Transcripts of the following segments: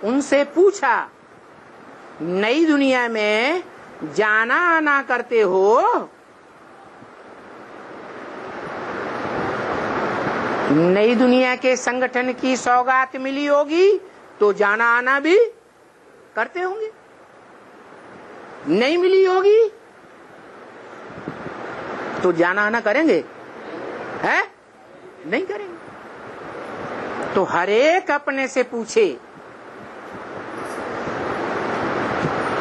उनसे पूछा, नई दुनिया में जाना आना करते हो? नई दुनिया के संगठन की सौगात मिली होगी तो जाना आना भी करते होंगे, नहीं मिली होगी तो जाना आना करेंगे? है नहीं करेंगे। तो हर एक अपने से पूछे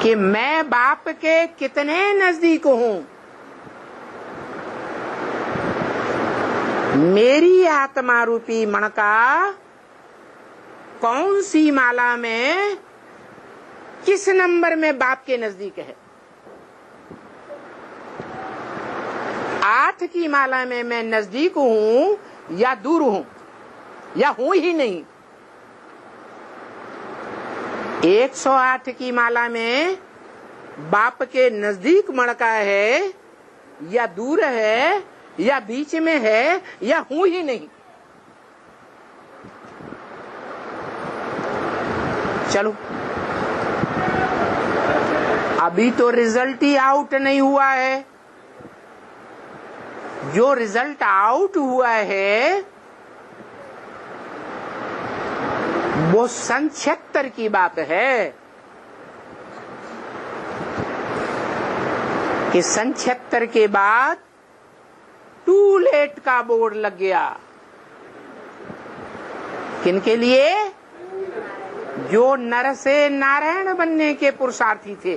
कि मैं बाप के कितने नजदीक हूं, मेरी आत्मा रूपी मणका कौन सी माला में किस नंबर में बाप के नजदीक है। 8 की माला में मैं नजदीक हूं या दूर हूं या हूं ही नहीं। 108 की माला में बाप के नजदीक मणका है या दूर है या बीच में है या हूं ही नहीं। चलो, अभी तो रिजल्ट ही आउट नहीं हुआ है। जो रिजल्ट आउट हुआ है वो सन 76 की बात है कि सन 76 के बाद टू लेट का बोर्ड लग गया। किनके लिए? जो नर से नारायण बनने के पुरुषार्थी थे,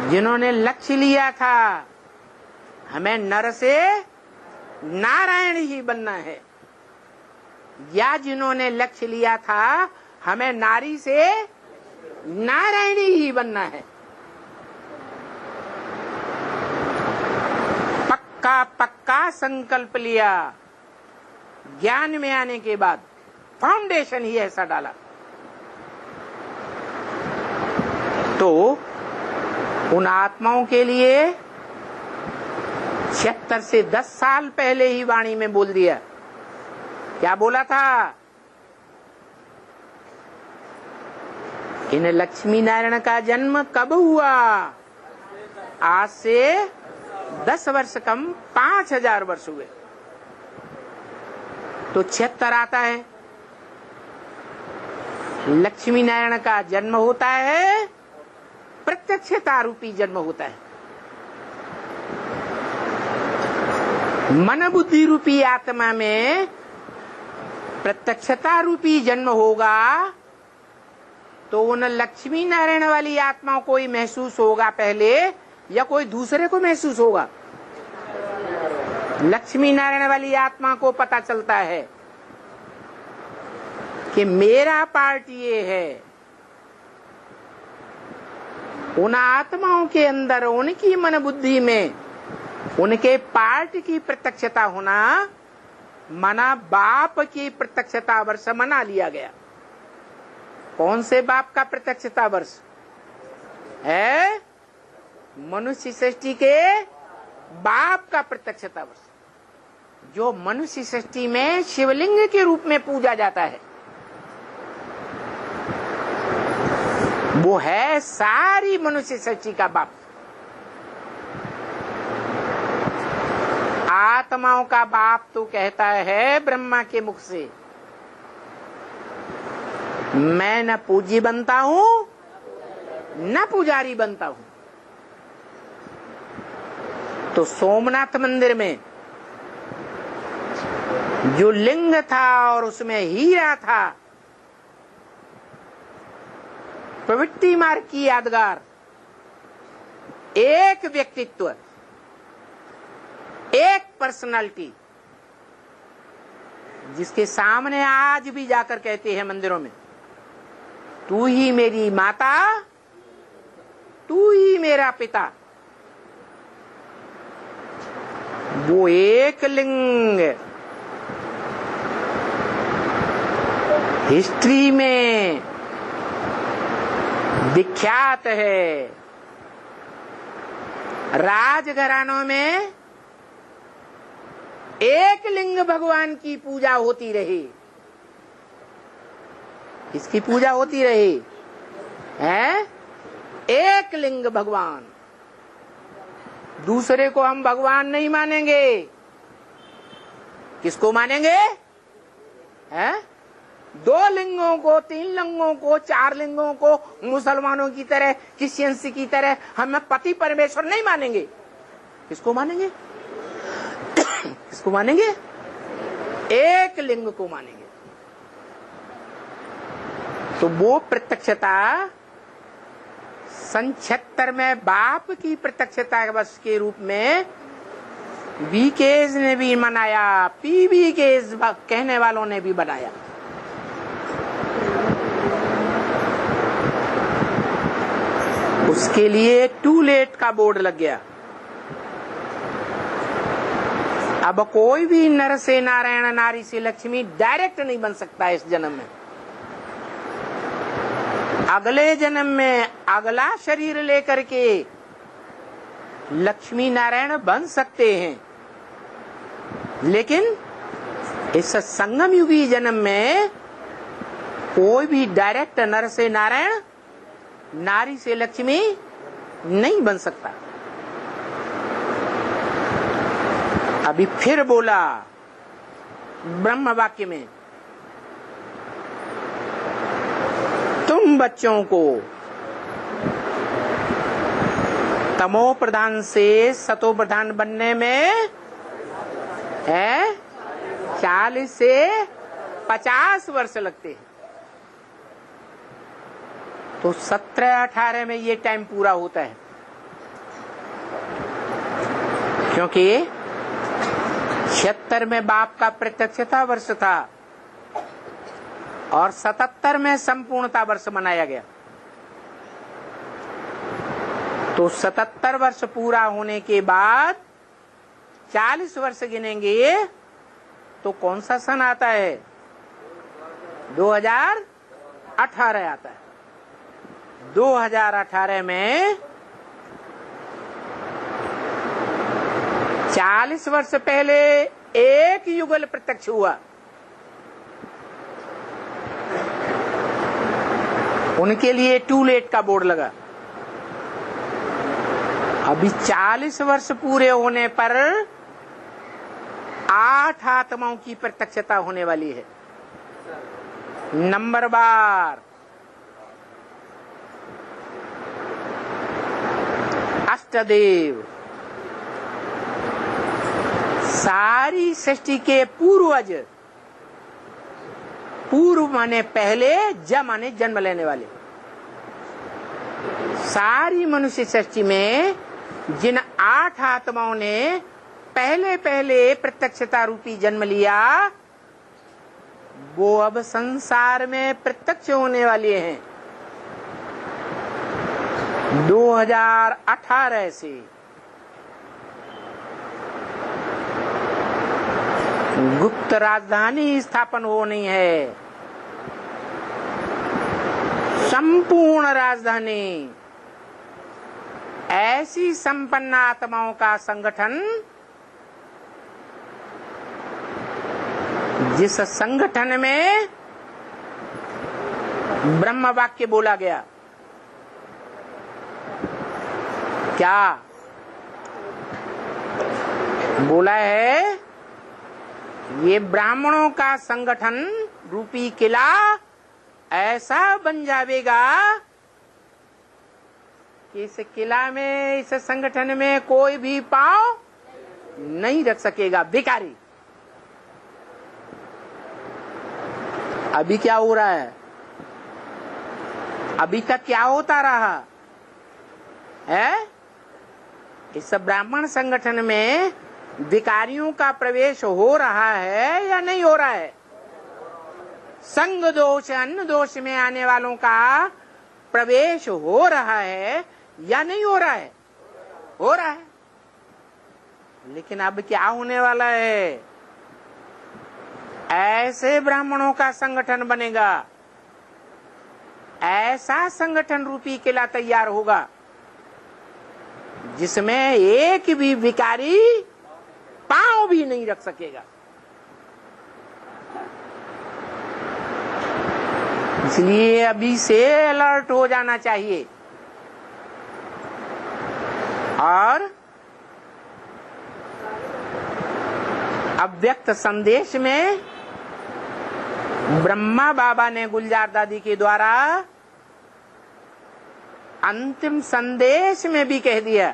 जिन्होंने लक्ष्य लिया था हमें नर से नारायण ही बनना है, या जिन्होंने लक्ष्य लिया था हमें नारी से नारायणी ही बनना है। पक्का संकल्प लिया, ज्ञान में आने के बाद फाउंडेशन ही ऐसा डाला। तो उन आत्माओं के लिए 76 से 10 साल पहले ही वाणी में बोल दिया। क्या बोला था? इन लक्ष्मी नारायण का जन्म कब हुआ? आज से 10 वर्ष कम 5000 वर्ष हुए। तो 76 आता है, लक्ष्मी नारायण का जन्म होता है, प्रत्यक्षता रूपी जन्म होता है। मन बुद्धि रूपी आत्मा में प्रत्यक्षता रूपी जन्म होगा तो उन लक्ष्मी नारायण वाली आत्माओं को ही महसूस होगा पहले या कोई दूसरे को महसूस होगा? लक्ष्मी नारायण वाली आत्मा को पता चलता है कि मेरा पार्ट ये है। उन आत्माओं के अंदर उनकी मन बुद्धि में उनके पार्ट की प्रत्यक्षता होना मना बाप की प्रत्यक्षता वर्ष मना लिया गया। कौन से बाप का प्रत्यक्षता वर्ष है? मनुष्य सृष्टि के बाप का प्रत्यक्षता वर्ष, जो मनुष्य सृष्टि में शिवलिंग के रूप में पूजा जाता है। वो है सारी मनुष्य सृष्टि का बाप। आत्माओं का बाप तो कहता है ब्रह्मा के मुख से, मैं न पूजी बनता हूं न पुजारी बनता हूं। तो सोमनाथ मंदिर में जो लिंग था और उसमें हीरा था, प्रवृत्ति मार्ग की यादगार, एक व्यक्तित्व, एक पर्सनालिटी, जिसके सामने आज भी जाकर कहते हैं मंदिरों में, तू ही मेरी माता, तू ही मेरा पिता। वो एक लिंग हिस्ट्री में विख्यात है। राजघरानों में एक लिंग भगवान की पूजा होती रही। इसकी पूजा होती रही है। एक लिंग भगवान, दूसरे को हम भगवान नहीं मानेंगे। किसको मानेंगे? हैं? 2 लिंगों को, 3 लिंगों को, 4 लिंगों को मुसलमानों की तरह, क्रिश्चियंस की तरह हम पति परमेश्वर नहीं मानेंगे। किसको मानेंगे? किसको मानेंगे? एक लिंग को मानेंगे। तो वो प्रत्यक्षता सन 76 में बाप की प्रत्यक्षता वर्ष के रूप में बीकेज ने भी मनाया, पीबीकेज कहने वालों ने भी बनाया। उसके लिए टू लेट का बोर्ड लग गया। अब कोई भी नर से नारायण, नारी से लक्ष्मी डायरेक्ट नहीं बन सकता इस जन्म में। अगले जन्म में अगला शरीर लेकर के लक्ष्मी नारायण बन सकते हैं, लेकिन इस संगम युगी जन्म में कोई भी डायरेक्ट नर से नारायण, नारी से लक्ष्मी नहीं बन सकता। अभी फिर बोला ब्रह्म वाक्य में, तुम बच्चों को तमो प्रधान से सतो प्रधान बनने में है 40 से 50 वर्ष लगते हैं। तो 17-18 में ये टाइम पूरा होता है, क्योंकि 76 में बाप का प्रत्यक्षता वर्ष था और 77 में संपूर्णता वर्ष मनाया गया। तो 77 वर्ष पूरा होने के बाद 40 वर्ष गिनेंगे तो कौन सा सन आता है? 2018 आता है। 2018 में 40 वर्ष पहले एक युगल प्रत्यक्ष हुआ। उनके लिए टू लेट का बोर्ड लगा। अभी 40 वर्ष पूरे होने पर 8 आत्माओं की प्रत्यक्षता होने वाली है। नंबर बार अष्टदेव, सारी सृष्टि के पूर्वज, पूर्व माने पहले, ज माने जन्म लेने वाले, सारी मनुष्य सृष्टि में जिन 8 आत्माओं ने पहले पहले प्रत्यक्षता रूपी जन्म लिया, वो अब संसार में प्रत्यक्ष होने वाले हैं। 2018 से गुप्त राजधानी स्थापन होनी है, संपूर्ण राजधानी, ऐसी संपन्न आत्माओं का संगठन जिस संगठन में ब्रह्म वाक्य बोला गया। क्या बोला है? ये ब्राह्मणों का संगठन रूपी किला ऐसा बन जाएगा कि इस किला में, इस संगठन में कोई भी पांव नहीं रख सकेगा भिखारी। अभी क्या हो रहा है? अभी तक क्या होता रहा है? इस ब्राह्मण संगठन में भिखारियों का प्रवेश हो रहा है या नहीं हो रहा है? संग दोष, अन्न दोष में आने वालों का प्रवेश हो रहा है या नहीं हो रहा है? हो रहा है। लेकिन अब क्या होने वाला है? ऐसे ब्राह्मणों का संगठन बनेगा, ऐसा संगठन रूपी किला तैयार होगा जिसमें एक भी भिखारी पांव भी नहीं रख सकेगा। इसलिए अभी से अलर्ट हो जाना चाहिए। और अव्यक्त संदेश में ब्रह्मा बाबा ने गुलजार दादी के द्वारा अंतिम संदेश में भी कह दिया।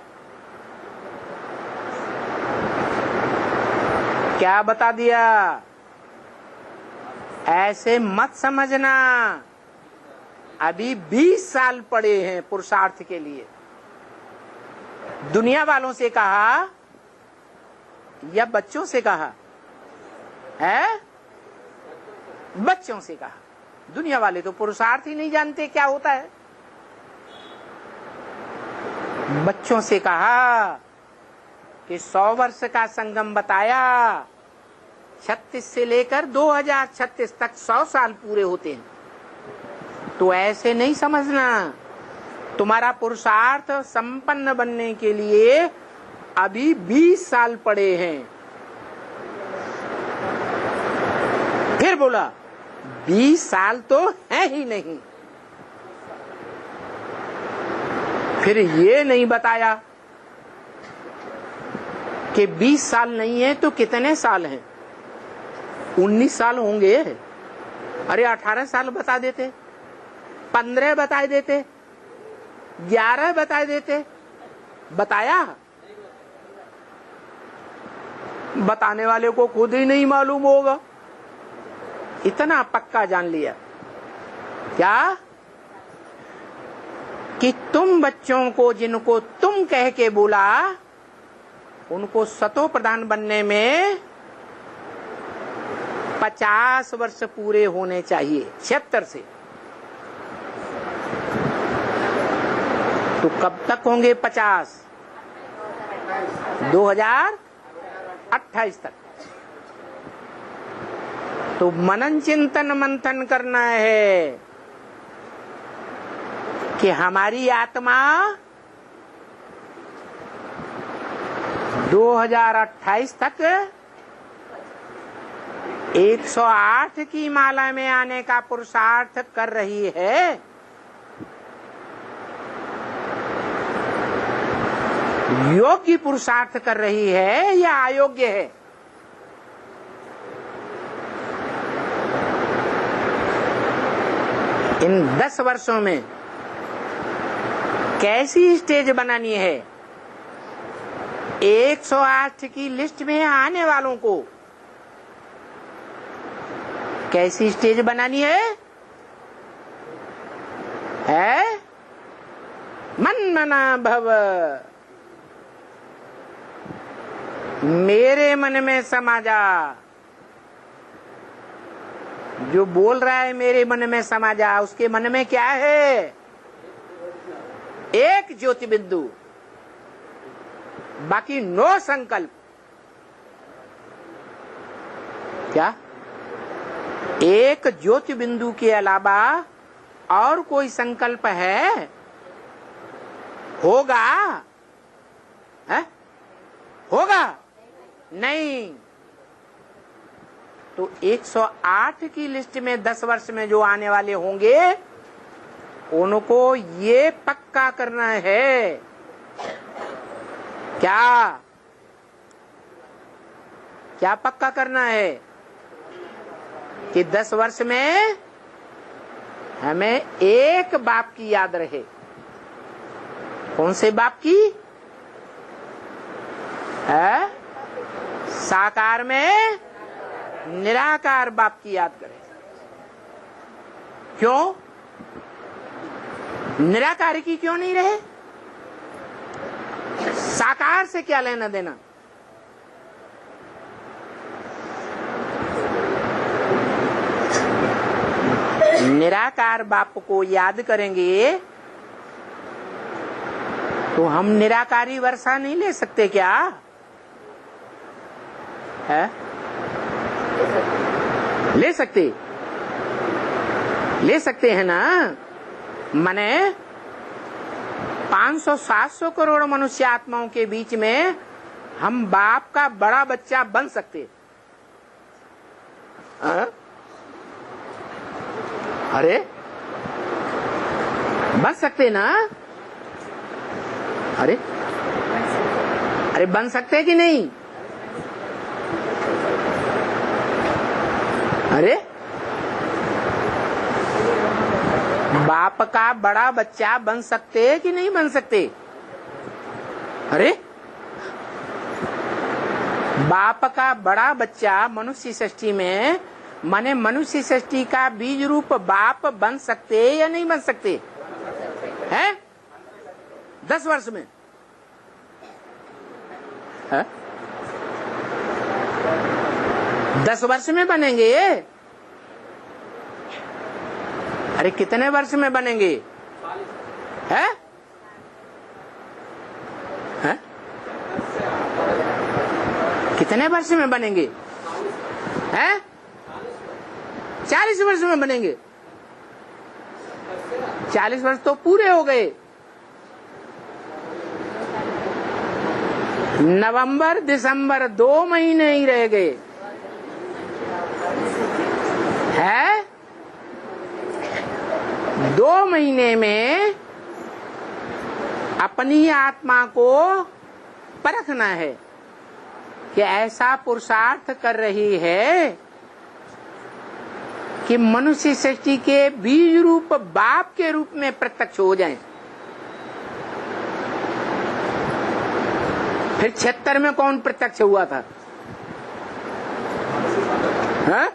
क्या बता दिया? ऐसे मत समझना अभी 20 साल पड़े हैं पुरुषार्थ के लिए। दुनिया वालों से कहा या बच्चों से कहा है? बच्चों से कहा। दुनिया वाले तो पुरुषार्थ ही नहीं जानते क्या होता है। बच्चों से कहा कि 100 वर्ष का संगम बताया, 36 से लेकर 2036 तक 100 साल पूरे होते हैं। तो ऐसे नहीं समझना, तुम्हारा पुरुषार्थ संपन्न बनने के लिए अभी 20 साल पड़े हैं। फिर बोला 20 साल तो है ही नहीं। फिर ये नहीं बताया कि 20 साल नहीं है तो कितने साल हैं। 19 साल होंगे। अरे 18 साल बता देते, 15 बता देते, 11 बता देते। बताया? बताने वाले को खुद ही नहीं मालूम होगा। इतना पक्का जान लिया क्या कि तुम बच्चों को, जिनको तुम कह के बोला, उनको सतो प्रधान बनने में 50 वर्ष पूरे होने चाहिए 76 से। तो कब तक होंगे 50? 2028 तक। तो मनन चिंतन मंथन करना है कि हमारी आत्मा 2028 तक 108 की माला में आने का पुरुषार्थ कर रही है। योग्य पुरुषार्थ कर रही है या अयोग्य है? इन 10 वर्षों में कैसी स्टेज बनानी है? 108 की लिस्ट में आने वालों को कैसी स्टेज बनानी है? मन मना भव, मेरे मन में समा जा। जो बोल रहा है मेरे मन में समा जा, उसके मन में क्या है? एक ज्योति बिंदु, बाकी 9 संकल्प। क्या? एक ज्योति बिंदु के अलावा और कोई संकल्प है? होगा? है? होगा? नहीं। तो 108 की लिस्ट में 10 वर्ष में जो आने वाले होंगे, उनको ये पक्का करना है। क्या क्या पक्का करना है? कि 10 वर्ष में हमें एक बाप की याद रहे। कौन से बाप की? है? साकार में निराकार बाप की याद करें। क्यों? निराकार की क्यों नहीं रहे? साकार से क्या लेना देना? निराकार बाप को याद करेंगे तो हम निराकारी वर्षा नहीं ले सकते क्या? है? ले सकते हैं ना। माने 500-700 करोड़ मनुष्य आत्माओं के बीच में हम बाप का बड़ा बच्चा बन सकते। अरे बन सकते ना? अरे अरे बन सकते कि नहीं? अरे बाप का बड़ा बच्चा बन सकते कि नहीं बन सकते? अरे बाप का बड़ा बच्चा मनुष्य सृष्टि में, माने मनुष्य सृष्टि का बीज रूप बाप बन सकते या नहीं बन सकते हैं? 10 वर्ष में है? 10 वर्ष में बनेंगे? अरे कितने वर्ष में बनेंगे? है? है? कितने वर्ष में बनेंगे? हैं? 40 वर्ष में बनेंगे। 40 वर्ष तो पूरे हो गए। नवंबर दिसंबर 2 महीने ही रह गए है। 2 महीने में अपनी आत्मा को परखना है कि ऐसा पुरुषार्थ कर रही है कि मनुष्य सृष्टि के बीज रूप बाप के रूप में प्रत्यक्ष हो जाएं। फिर 76 में कौन प्रत्यक्ष हुआ था? हाँ?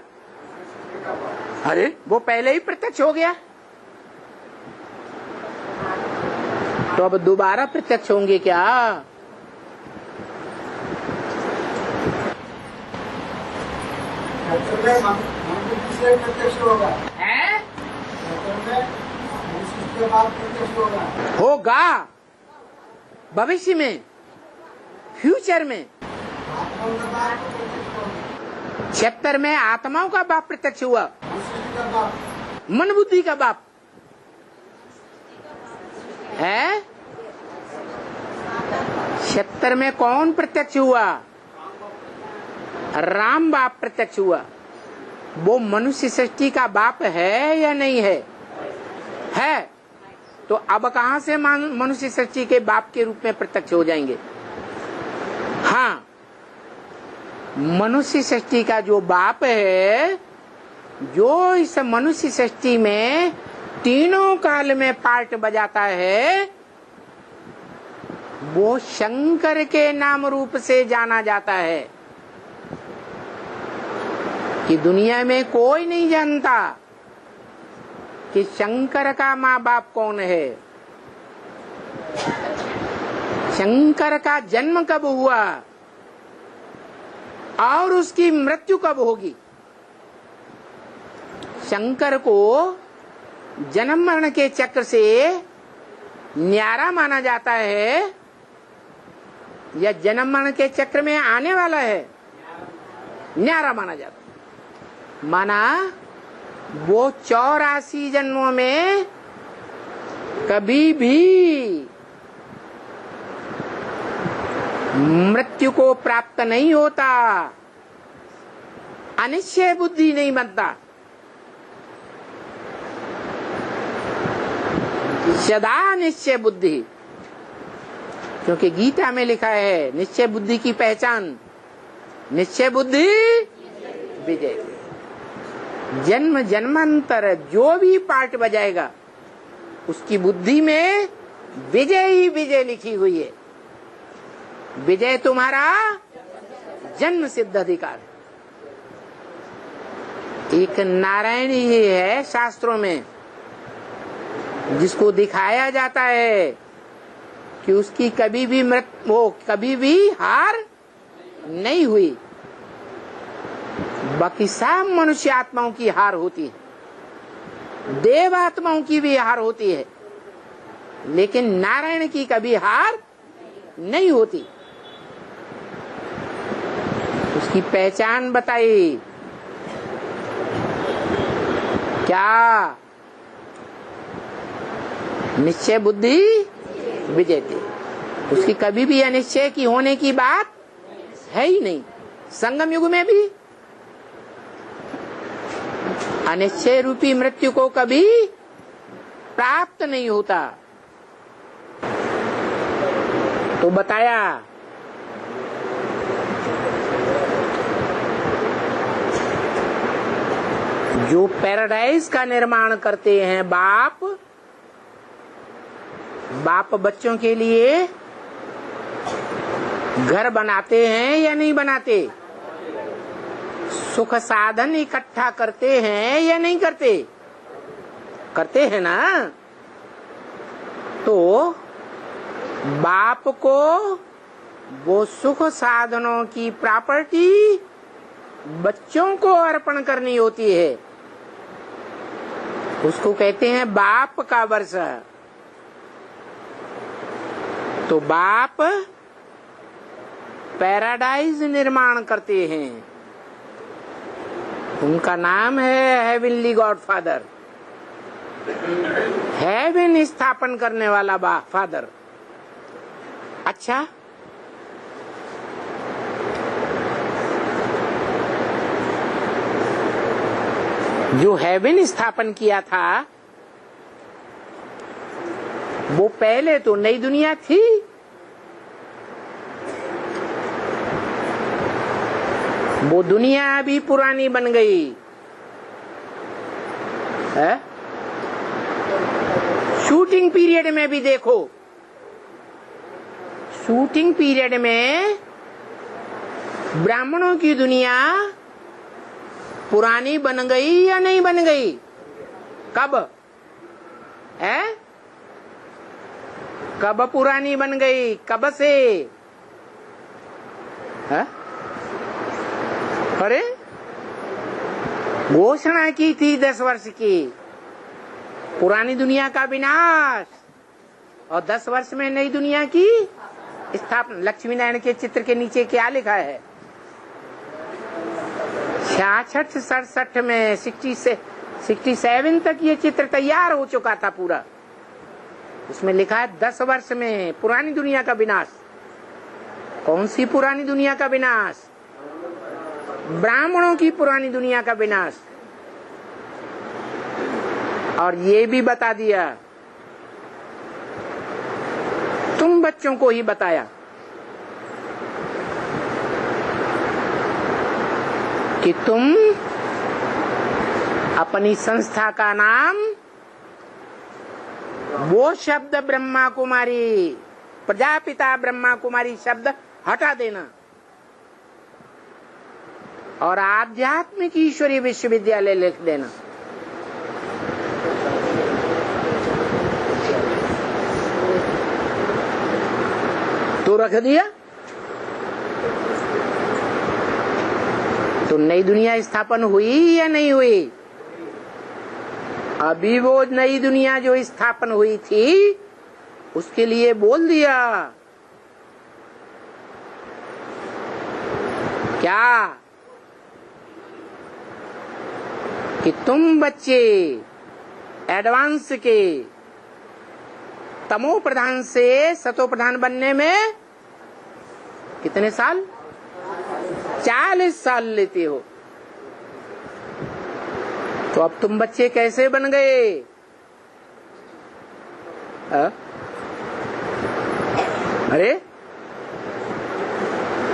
अरे वो पहले ही प्रत्यक्ष हो गया, तो अब दोबारा प्रत्यक्ष होंगे क्या? होगा भविष्य में, फ्यूचर में। 76 में आत्माओं का बाप प्रत्यक्ष हुआ, मन बुद्धि का बाप है। 76 में कौन प्रत्यक्ष हुआ? राम बाप प्रत्यक्ष हुआ। वो मनुष्य सृष्टि का बाप है या नहीं है? है। तो अब कहां से मनुष्य सृष्टि के बाप के रूप में प्रत्यक्ष हो जाएंगे? हाँ, मनुष्य सृष्टि का जो बाप है, जो इस मनुष्य सृष्टि में तीनों काल में पार्ट बजाता है, वो शंकर के नाम रूप से जाना जाता है कि दुनिया में कोई नहीं जानता कि शंकर का माँ बाप कौन है, शंकर का जन्म कब हुआ और उसकी मृत्यु कब होगी। शंकर को जन्म मरण के चक्र से न्यारा माना जाता है या जन्म मरण के चक्र में आने वाला है? न्यारा माना जाता है। माना वो 84 जन्मों में कभी भी मृत्यु को प्राप्त नहीं होता, अनिश्चय बुद्धि नहीं बनता, सदा निश्चय बुद्धि। क्योंकि गीता में लिखा है निश्चय बुद्धि की पहचान निश्चय बुद्धि विजय। जन्म जन्मांतर जो भी पार्ट बजाएगा उसकी बुद्धि में विजय ही विजय लिखी हुई है। विजय तुम्हारा जन्म सिद्ध अधिकार। एक नारायण ही है शास्त्रों में जिसको दिखाया जाता है कि उसकी कभी भी कभी भी हार नहीं हुई। बाकी सब मनुष्य आत्माओं की हार होती है, देव आत्माओं की भी हार होती है, लेकिन नारायण की कभी हार नहीं होती। उसकी पहचान बताई क्या? निश्चय बुद्धि विजयते। उसकी कभी भी अनिश्चय की होने की बात है ही नहीं। संगम युग में भी अनिश्चय रूपी मृत्यु को कभी प्राप्त नहीं होता। तो बताया जो पैराडाइज का निर्माण करते हैं बाप बच्चों के लिए घर बनाते हैं या नहीं बनाते? सुख साधन इकट्ठा करते हैं या नहीं करते? करते हैं ना। तो बाप को वो सुख साधनों की प्रॉपर्टी बच्चों को अर्पण करनी होती है। उसको कहते हैं बाप का वर्ष। तो बाप पैराडाइज निर्माण करते हैं, उनका नाम है हेवनली गॉडफादर, हेवन स्थापन करने वाला फादर। अच्छा, जो हेवन स्थापन किया था वो पहले तो नई दुनिया थी। वो दुनिया अभी पुरानी बन गई है। शूटिंग पीरियड में भी देखो, शूटिंग पीरियड में ब्राह्मणों की दुनिया पुरानी बन गई या नहीं बन गई? कब है? कब पुरानी बन गई? कब से है? अरे घोषणा की थी 10 वर्ष की पुरानी दुनिया का विनाश, और 10 वर्ष में नई दुनिया की स्थापना। लक्ष्मी नारायण के चित्र के नीचे क्या लिखा है? 66-67 में 67 तक ये चित्र तैयार हो चुका था पूरा। उसमें लिखा है 10 वर्ष में पुरानी दुनिया का विनाश। कौन सी पुरानी दुनिया का विनाश? ब्राह्मणों की पुरानी दुनिया का विनाश। और ये भी बता दिया, तुम बच्चों को ही बताया कि तुम अपनी संस्था का नाम वो शब्द ब्रह्मा कुमारी, प्रजापिता ब्रह्मा कुमारी शब्द हटा देना और आध्यात्मिक ईश्वरीय विश्वविद्यालय लिख देना। तो रख दिया तो नई दुनिया स्थापन हुई या नहीं हुई? अभी वो नई दुनिया जो स्थापन हुई थी उसके लिए बोल दिया क्या कि तुम बच्चे एडवांस के तमो प्रधान से सतो प्रधान बनने में कितने साल? 40 साल लेते हो। तो अब तुम बच्चे कैसे बन गए? अरे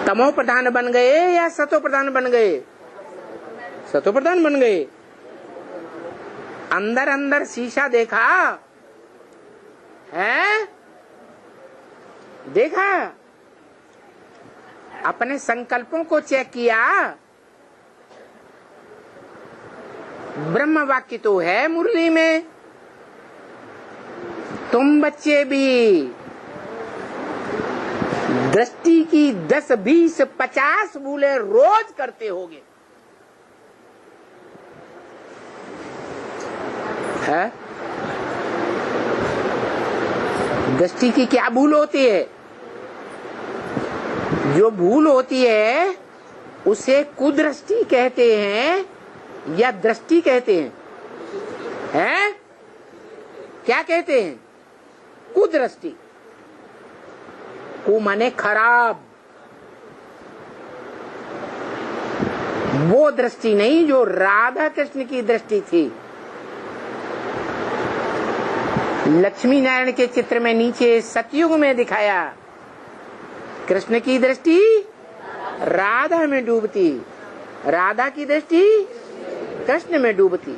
तमो प्रधान बन गए या सतो प्रधान बन गए? सतो प्रधान बन गए। अंदर अंदर शीशा देखा है? देखा? अपने संकल्पों को चेक किया? ब्रह्म वाक्य तो है मुरली में। तुम बच्चे भी दृष्टि की 10, 20, 50 भूलें रोज करते होगे। है? दृष्टि की क्या भूल होती है? जो भूल होती है उसे कुदृष्टि कहते हैं या दृष्टि कहते हैं? हैं? क्या कहते हैं? कुदृष्टि। को माने खराब। वो दृष्टि नहीं जो राधा कृष्ण की दृष्टि थी। लक्ष्मी नारायण के चित्र में नीचे सतयुग में दिखाया, कृष्ण की दृष्टि राधा में डूबती, राधा की दृष्टि कृष्ण में डूबती।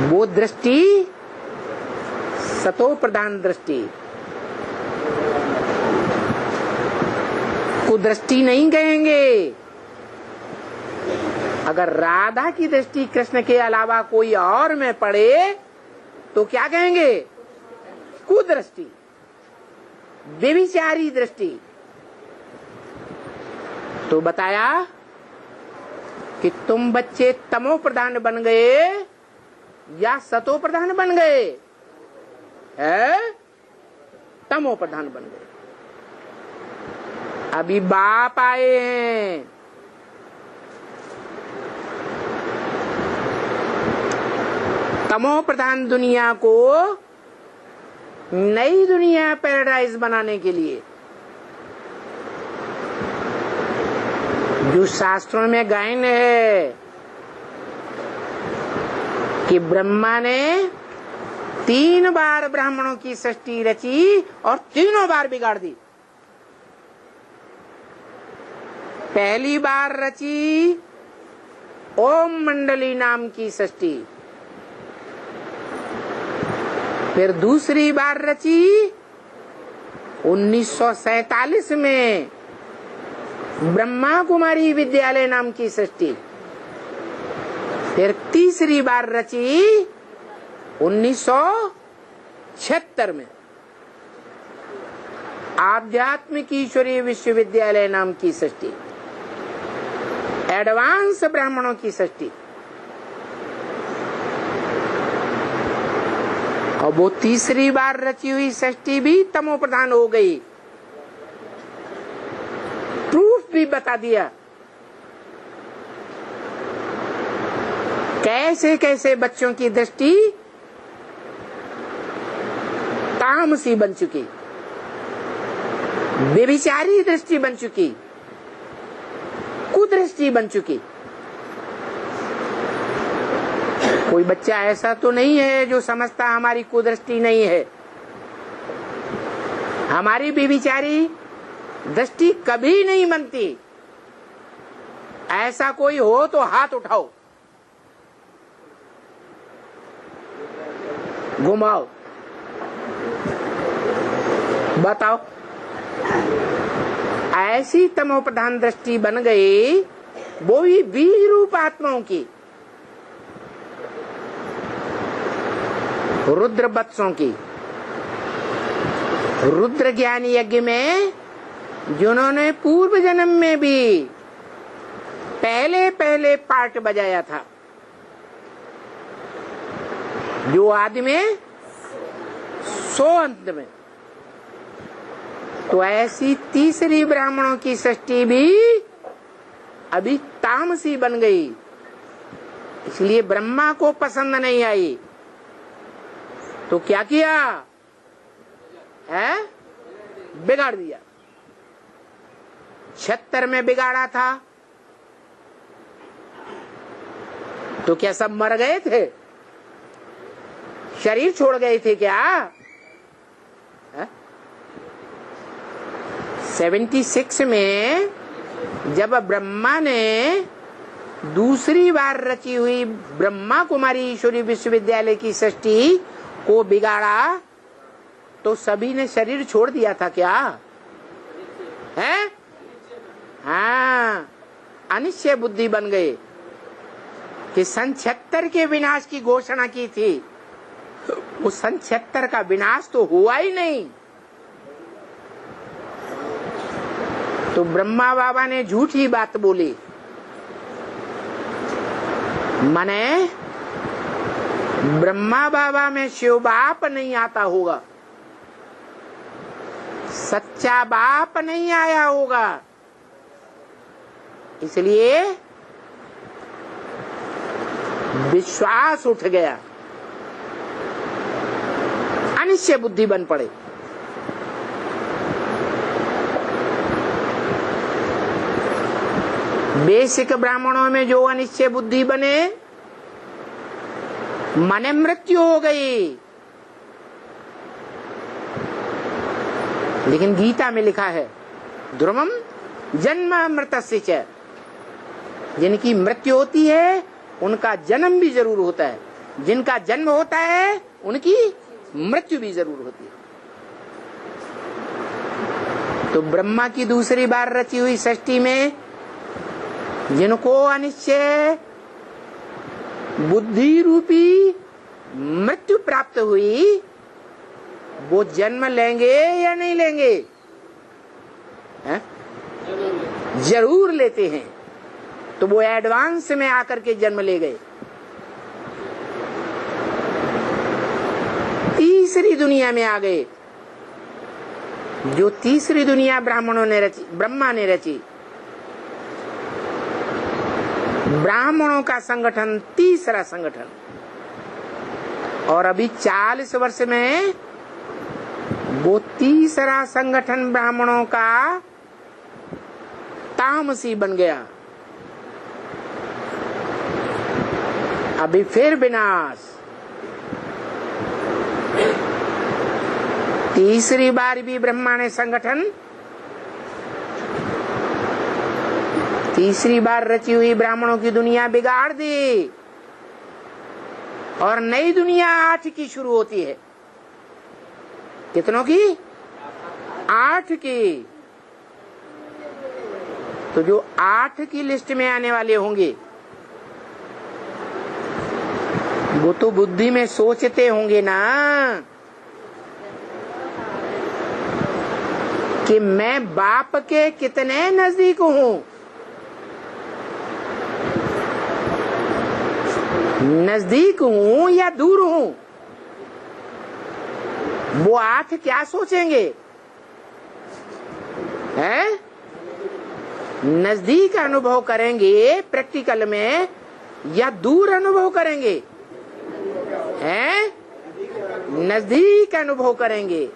वो दृष्टि सतो प्रधान दृष्टि, कुदृष्टि नहीं कहेंगे। अगर राधा की दृष्टि कृष्ण के अलावा कोई और में पड़े तो क्या कहेंगे? कुदृष्टि, व्यभिचारी दृष्टि। तो बताया कि तुम बच्चे तमो प्रधान बन गए या सतो प्रधान बन गए? है तमो प्रधान बन गए। अभी बाप आए हैं, तमो प्रधान दुनिया को नई दुनिया पैराडाइज बनाने के लिए। जो शास्त्रों में गायन है कि ब्रह्मा ने 3 बार ब्राह्मणों की सृष्टि रची और तीनों बार बिगाड़ दी। पहली बार रची ओम मंडली नाम की सृष्टि, फिर दूसरी बार रची 1947 में ब्रह्मा कुमारी विद्यालय नाम की सृष्टि, फिर तीसरी बार रची 1976 में आध्यात्मिक ईश्वरीय विश्वविद्यालय नाम की सृष्टि, एडवांस ब्राह्मणों की सृष्टि। और वो तीसरी बार रची हुई सृष्टि भी तमो प्रधान हो गई। प्रूफ भी बता दिया कैसे कैसे बच्चों की दृष्टि तामसी बन चुकी, व्यभिचारी दृष्टि बन चुकी, कुदृष्टि बन चुकी। कोई बच्चा ऐसा तो नहीं है जो समझता हमारी कुदृष्टि नहीं है। हमारी व्यभिचारी दृष्टि कभी नहीं बनती। ऐसा कोई हो तो हाथ उठाओ, घुमाओ, बताओ। ऐसी तमोप्रधान दृष्टि बन गई, वो भी बीज रूप आत्माओं की, रुद्र वत्सों की। रुद्र ज्ञान यज्ञ में जिन्होंने पूर्व जन्म में भी पहले पहले पार्ट बजाया था, जो आदि में सो अंत में, तो ऐसी तीसरी ब्राह्मणों की सृष्टि भी अभी तामसी बन गई। इसलिए ब्रह्मा को पसंद नहीं आई तो क्या किया है? बिगाड़ दिया। 76 में बिगाड़ा था तो क्या सब मर गए थे? शरीर छोड़ गए थे क्या? 76 में जब ब्रह्मा ने दूसरी बार रची हुई ब्रह्मा कुमारी ईश्वरी विश्वविद्यालय की सृष्टि को बिगाड़ा तो सभी ने शरीर छोड़ दिया था क्या है? हाँ, अनिश्चय बुद्धि बन गए कि सन 76 के विनाश की घोषणा की थी। वो सन 76 का विनाश तो हुआ ही नहीं। तो ब्रह्मा बाबा ने झूठी बात बोली, माने ब्रह्मा बाबा में शिव बाप नहीं आता होगा, सच्चा बाप नहीं आया होगा। इसलिए विश्वास उठ गया, अनिश्चय बुद्धि बन पड़े। बेसिक ब्राह्मणों में जो अनिश्चय बुद्धि बने माने मृत्यु हो गई। लेकिन गीता में लिखा है ध्रुवम जन्म मृतस्य च, जिनकी मृत्यु होती है उनका जन्म भी जरूर होता है, जिनका जन्म होता है उनकी मृत्यु भी जरूर होती है। तो ब्रह्मा की दूसरी बार रची हुई सृष्टि में जिनको अनिश्चय बुद्धि रूपी मृत्यु प्राप्त हुई, वो जन्म लेंगे या नहीं लेंगे? है? जरूर लेते हैं। तो वो एडवांस में आकर के जन्म ले गए। तीसरी दुनिया में आ गए। जो तीसरी दुनिया ब्राह्मणों ने रची, ब्रह्मा ने रची। ब्राह्मणों का संगठन तीसरा संगठन, और अभी 40 वर्ष में वो तीसरा संगठन ब्राह्मणों का तामसी बन गया। अभी फिर विनाश। तीसरी बार भी ब्रह्मा ने संगठन, तीसरी बार रची हुई ब्राह्मणों की दुनिया बिगाड़ दी, और नई दुनिया 8 की शुरू होती है। कितनों की? 8 की। तो जो 8 की लिस्ट में आने वाले होंगे वो तो बुद्धि में सोचते होंगे ना कि मैं बाप के कितने नजदीक हूं। नजदीक हूं या दूर हूं? वो 8 क्या सोचेंगे? हैं? नजदीक अनुभव करेंगे प्रैक्टिकल में या दूर अनुभव करेंगे? हैं? नजदीक अनुभव करेंगे।